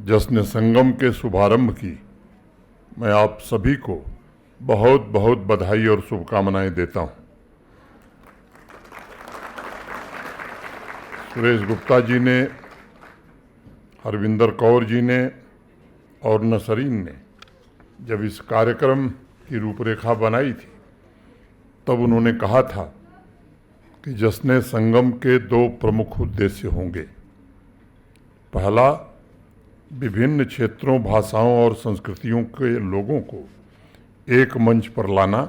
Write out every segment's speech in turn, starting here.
जश्न संगम के शुभारंभ की मैं आप सभी को बहुत बहुत बधाई और शुभकामनाएं देता हूं। सुरेश गुप्ता जी ने, हरविंदर कौर जी ने और नसरीन ने जब इस कार्यक्रम की रूपरेखा बनाई थी तब उन्होंने कहा था कि जश्न संगम के दो प्रमुख उद्देश्य होंगे। पहला, विभिन्न क्षेत्रों, भाषाओं और संस्कृतियों के लोगों को एक मंच पर लाना,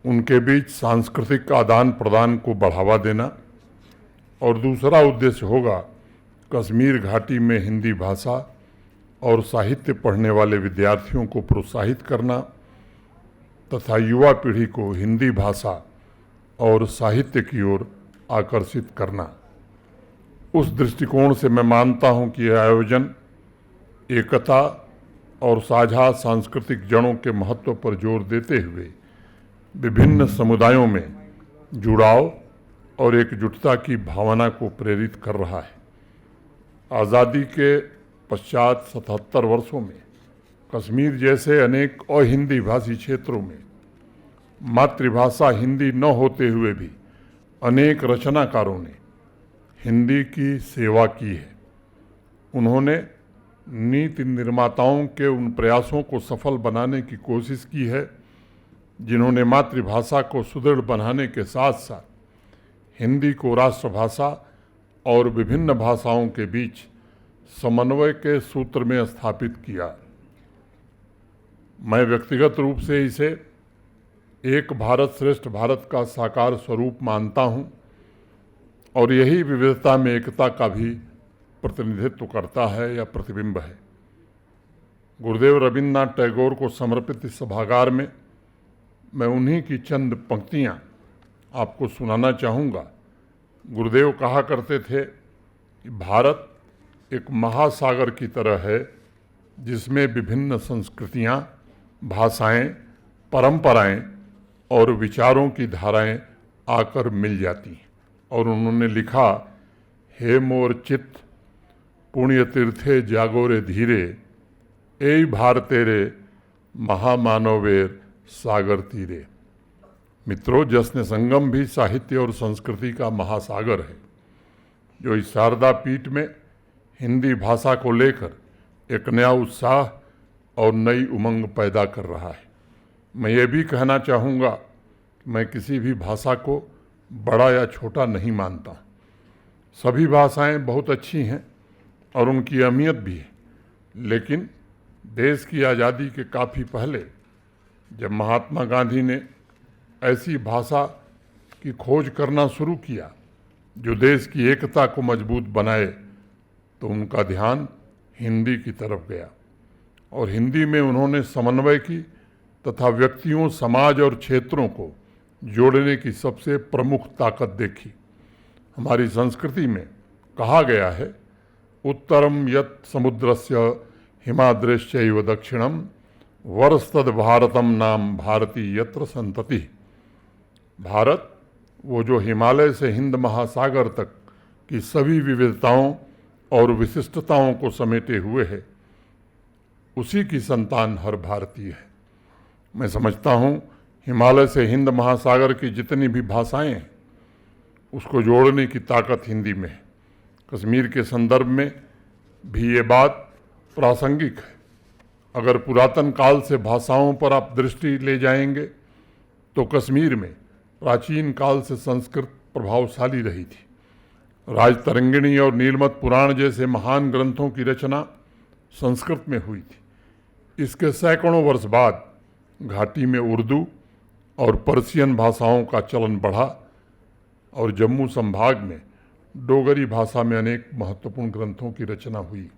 उनके बीच सांस्कृतिक आदान प्रदान को बढ़ावा देना, और दूसरा उद्देश्य होगा कश्मीर घाटी में हिंदी भाषा और साहित्य पढ़ने वाले विद्यार्थियों को प्रोत्साहित करना तथा युवा पीढ़ी को हिंदी भाषा और साहित्य की ओर आकर्षित करना। उस दृष्टिकोण से मैं मानता हूं कि यह आयोजन एकता और साझा सांस्कृतिक जड़ों के महत्व पर जोर देते हुए विभिन्न समुदायों में जुड़ाव और एकजुटता की भावना को प्रेरित कर रहा है। आज़ादी के पश्चात 77 वर्षों में कश्मीर जैसे अनेक अहिंदी भाषी क्षेत्रों में मातृभाषा हिंदी न होते हुए भी अनेक रचनाकारों ने हिंदी की सेवा की है। उन्होंने नीति निर्माताओं के उन प्रयासों को सफल बनाने की कोशिश की है जिन्होंने मातृभाषा को सुदृढ़ बनाने के साथ साथ हिंदी को राष्ट्रभाषा और विभिन्न भाषाओं के बीच समन्वय के सूत्र में स्थापित किया। मैं व्यक्तिगत रूप से इसे एक भारत श्रेष्ठ भारत का साकार स्वरूप मानता हूं और यही विविधता में एकता का भी प्रतिनिधित्व करता है या प्रतिबिंब है। गुरुदेव रविन्द्रनाथ टैगोर को समर्पित इस सभागार में मैं उन्हीं की चंद पंक्तियां आपको सुनाना चाहूँगा। गुरुदेव कहा करते थे कि भारत एक महासागर की तरह है जिसमें विभिन्न संस्कृतियां, भाषाएं, परंपराएं और विचारों की धाराएं आकर मिल जाती हैं। और उन्होंने लिखा, हे मोर चित्त पुण्य तीर्थे जागोरे धीरे, ए भार तेरे महामानवेर सागर तीरे। मित्रों, जश्न संगम भी साहित्य और संस्कृति का महासागर है जो इस शारदा पीठ में हिंदी भाषा को लेकर एक नया उत्साह और नई उमंग पैदा कर रहा है। मैं ये भी कहना चाहूँगा कि मैं किसी भी भाषा को बड़ा या छोटा नहीं मानता। सभी भाषाएं बहुत अच्छी हैं और उनकी अहमियत भी है, लेकिन देश की आज़ादी के काफ़ी पहले जब महात्मा गांधी ने ऐसी भाषा की खोज करना शुरू किया जो देश की एकता को मजबूत बनाए तो उनका ध्यान हिंदी की तरफ गया और हिंदी में उन्होंने समन्वय की तथा व्यक्तियों, समाज और क्षेत्रों को जोड़ने की सबसे प्रमुख ताकत देखी। हमारी संस्कृति में कहा गया है, उत्तरम यत् समुद्रस्य हिमाद्रेश्चैव दक्षिणम वर्षतद भारतम नाम भारती यत्र संतति। भारत वो जो हिमालय से हिंद महासागर तक की सभी विविधताओं और विशिष्टताओं को समेटे हुए है, उसी की संतान हर भारतीय है। मैं समझता हूँ हिमालय से हिंद महासागर की जितनी भी भाषाएं हैं उसको जोड़ने की ताकत हिंदी में है। कश्मीर के संदर्भ में भी ये बात प्रासंगिक है। अगर पुरातन काल से भाषाओं पर आप दृष्टि ले जाएंगे तो कश्मीर में प्राचीन काल से संस्कृत प्रभावशाली रही थी। राजतरंगिणी और नीलमत पुराण जैसे महान ग्रंथों की रचना संस्कृत में हुई थी। इसके सैकड़ों वर्ष बाद घाटी में उर्दू और पर्शियन भाषाओं का चलन बढ़ा और जम्मू संभाग में डोगरी भाषा में अनेक महत्वपूर्ण ग्रंथों की रचना हुई।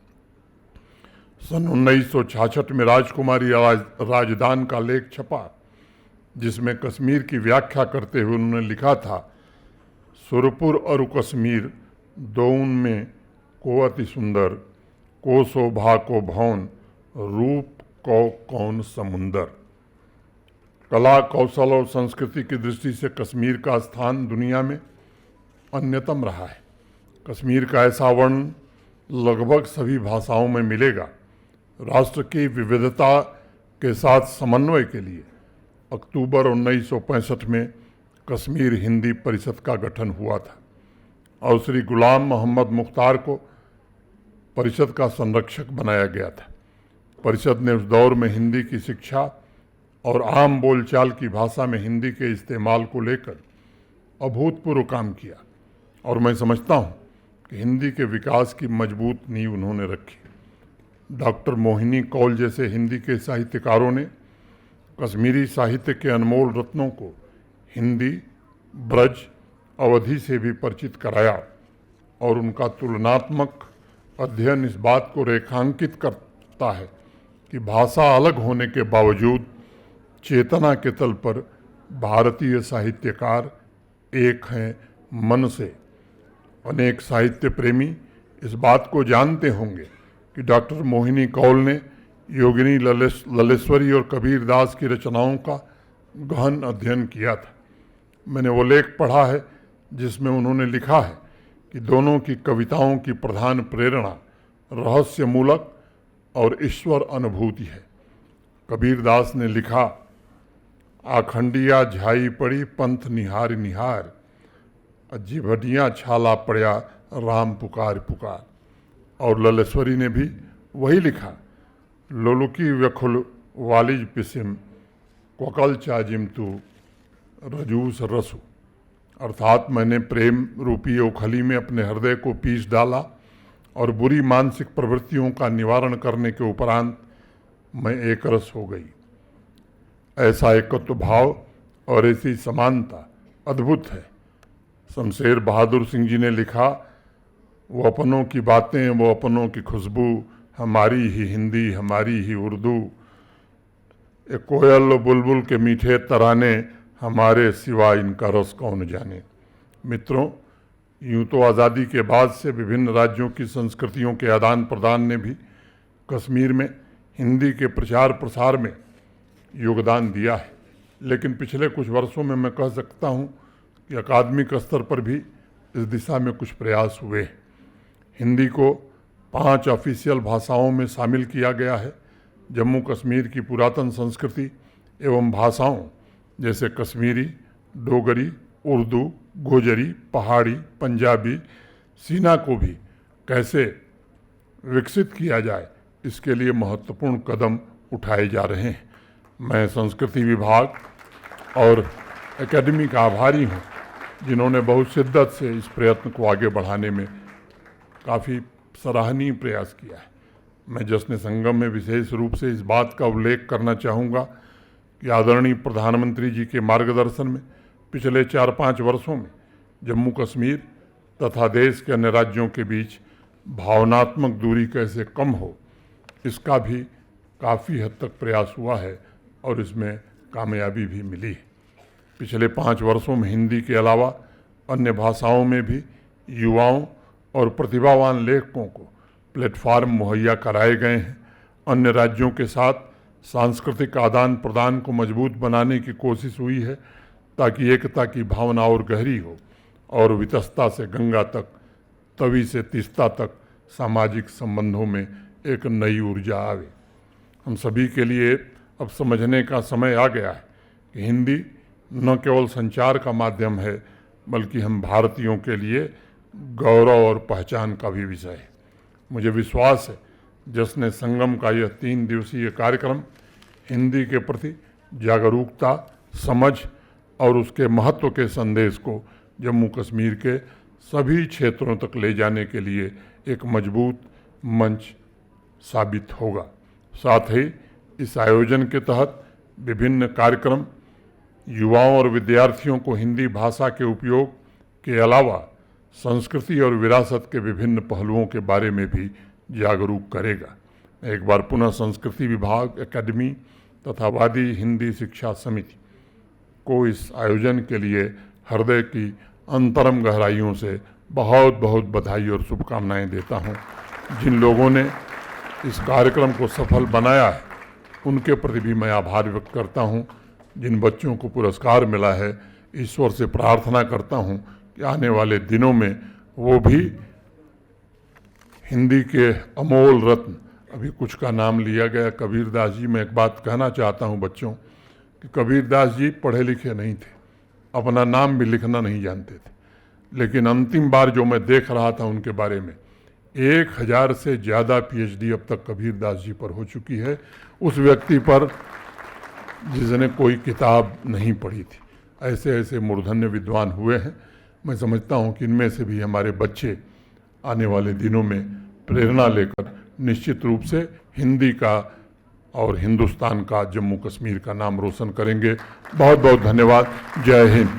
सन 1966 में राजकुमारी राजदान का लेख छपा जिसमें कश्मीर की व्याख्या करते हुए उन्होंने लिखा था, सुरपुर और कश्मीर दोउन में को अति सुंदर, को शोभा को भवन, रूप को कौन समुंदर। कला, कौशल और संस्कृति की दृष्टि से कश्मीर का स्थान दुनिया में अन्यतम रहा है। कश्मीर का ऐसा वर्णन लगभग सभी भाषाओं में मिलेगा। राष्ट्र की विविधता के साथ समन्वय के लिए अक्टूबर 1965 में कश्मीर हिंदी परिषद का गठन हुआ था और श्री गुलाम मोहम्मद मुख्तार को परिषद का संरक्षक बनाया गया था। परिषद ने उस दौर में हिंदी की शिक्षा और आम बोलचाल की भाषा में हिंदी के इस्तेमाल को लेकर अभूतपूर्व काम किया और मैं समझता हूँ कि हिंदी के विकास की मजबूत नींव उन्होंने रखी। डॉक्टर मोहिनी कौल जैसे हिंदी के साहित्यकारों ने कश्मीरी साहित्य के अनमोल रत्नों को हिंदी, ब्रज, अवधी से भी परिचित कराया और उनका तुलनात्मक अध्ययन इस बात को रेखांकित करता है कि भाषा अलग होने के बावजूद चेतना के तल पर भारतीय साहित्यकार एक हैं मन से। अनेक साहित्य प्रेमी इस बात को जानते होंगे कि डॉक्टर मोहिनी कौल ने योगिनी ललेश्वरी और कबीर दास की रचनाओं का गहन अध्ययन किया था। मैंने वो लेख पढ़ा है जिसमें उन्होंने लिखा है कि दोनों की कविताओं की प्रधान प्रेरणा रहस्यमूलक और ईश्वर अनुभूति है। कबीर दास ने लिखा, आखंडिया झाई पड़ी पंथ निहार निहार, जिभटियाँ छाला पड़या राम पुकार पुकार। और ललेश्वरी ने भी वही लिखा, लोलुकी व्यखुल वालिज पिसिम कोकल चाजिम तू रजूस रसु। अर्थात मैंने प्रेम रूपी ओखली में अपने हृदय को पीस डाला और बुरी मानसिक प्रवृत्तियों का निवारण करने के उपरांत मैं एक रस हो गई। ऐसा एकत्व भाव और ऐसी समानता अद्भुत है। शमशेर बहादुर सिंह जी ने लिखा, वो अपनों की बातें, वो अपनों की खुशबू, हमारी ही हिंदी, हमारी ही उर्दू, एक कोयल बुलबुल के मीठे तराने, हमारे सिवा इनका रस कौन जाने। मित्रों, यूँ तो आज़ादी के बाद से विभिन्न राज्यों की संस्कृतियों के आदान प्रदान ने भी कश्मीर में हिंदी के प्रचार प्रसार में योगदान दिया है, लेकिन पिछले कुछ वर्षों में मैं कह सकता हूँ कि अकादमिक स्तर पर भी इस दिशा में कुछ प्रयास हुए हैं। हिंदी को 5 ऑफिशियल भाषाओं में शामिल किया गया है। जम्मू कश्मीर की पुरातन संस्कृति एवं भाषाओं जैसे कश्मीरी, डोगरी, उर्दू, गोजरी, पहाड़ी, पंजाबी, सीना को भी कैसे विकसित किया जाए, इसके लिए महत्वपूर्ण कदम उठाए जा रहे हैं। मैं संस्कृति विभाग और एकेडमी का आभारी हूँ जिन्होंने बहुत शिद्दत से इस प्रयत्न को आगे बढ़ाने में काफ़ी सराहनीय प्रयास किया है। मैं जश्न संगम में विशेष रूप से इस बात का उल्लेख करना चाहूँगा कि आदरणीय प्रधानमंत्री जी के मार्गदर्शन में पिछले 4-5 वर्षों में जम्मू कश्मीर तथा देश के अन्य राज्यों के बीच भावनात्मक दूरी कैसे कम हो, इसका भी काफ़ी हद तक प्रयास हुआ है और इसमें कामयाबी भी मिली है। पिछले 5 वर्षों में हिंदी के अलावा अन्य भाषाओं में भी युवाओं और प्रतिभावान लेखकों को प्लेटफार्म मुहैया कराए गए हैं। अन्य राज्यों के साथ सांस्कृतिक आदान प्रदान को मजबूत बनाने की कोशिश हुई है ताकि एकता की भावना और गहरी हो और वितस्ता से गंगा तक, तवी से तीस्ता तक सामाजिक संबंधों में एक नई ऊर्जा आवे। हम सभी के लिए अब समझने का समय आ गया है कि हिंदी न केवल संचार का माध्यम है बल्कि हम भारतीयों के लिए गौरव और पहचान का भी विषय है। मुझे विश्वास है जश्न संगम का यह 3 दिवसीय कार्यक्रम हिंदी के प्रति जागरूकता, समझ और उसके महत्व के संदेश को जम्मू कश्मीर के सभी क्षेत्रों तक ले जाने के लिए एक मजबूत मंच साबित होगा। साथ ही इस आयोजन के तहत विभिन्न कार्यक्रम युवाओं और विद्यार्थियों को हिंदी भाषा के उपयोग के अलावा संस्कृति और विरासत के विभिन्न पहलुओं के बारे में भी जागरूक करेगा। एक बार पुनः संस्कृति विभाग, एकेडमी तथा वादी हिंदी शिक्षा समिति को इस आयोजन के लिए हृदय की अंतरम गहराइयों से बहुत बहुत बधाई और शुभकामनाएं देता हूं। जिन लोगों ने इस कार्यक्रम को सफल बनाया है उनके प्रति भी मैं आभार व्यक्त करता हूं। जिन बच्चों को पुरस्कार मिला है, ईश्वर से प्रार्थना करता हूं कि आने वाले दिनों में वो भी हिंदी के अमोल रत्न, अभी कुछ का नाम लिया गया, कबीर दास जी। मैं एक बात कहना चाहता हूँ बच्चों कि कबीर दास जी पढ़े लिखे नहीं थे, अपना नाम भी लिखना नहीं जानते थे, लेकिन अंतिम बार जो मैं देख रहा था उनके बारे में 1000 से ज़्यादा PhD अब तक कबीर दास जी पर हो चुकी है, उस व्यक्ति पर जिसने कोई किताब नहीं पढ़ी थी। ऐसे ऐसे मूर्धन्य विद्वान हुए हैं। मैं समझता हूँ कि इनमें से भी हमारे बच्चे आने वाले दिनों में प्रेरणा लेकर निश्चित रूप से हिंदी का और हिंदुस्तान का, जम्मू कश्मीर का नाम रोशन करेंगे। बहुत बहुत धन्यवाद। जय हिंद।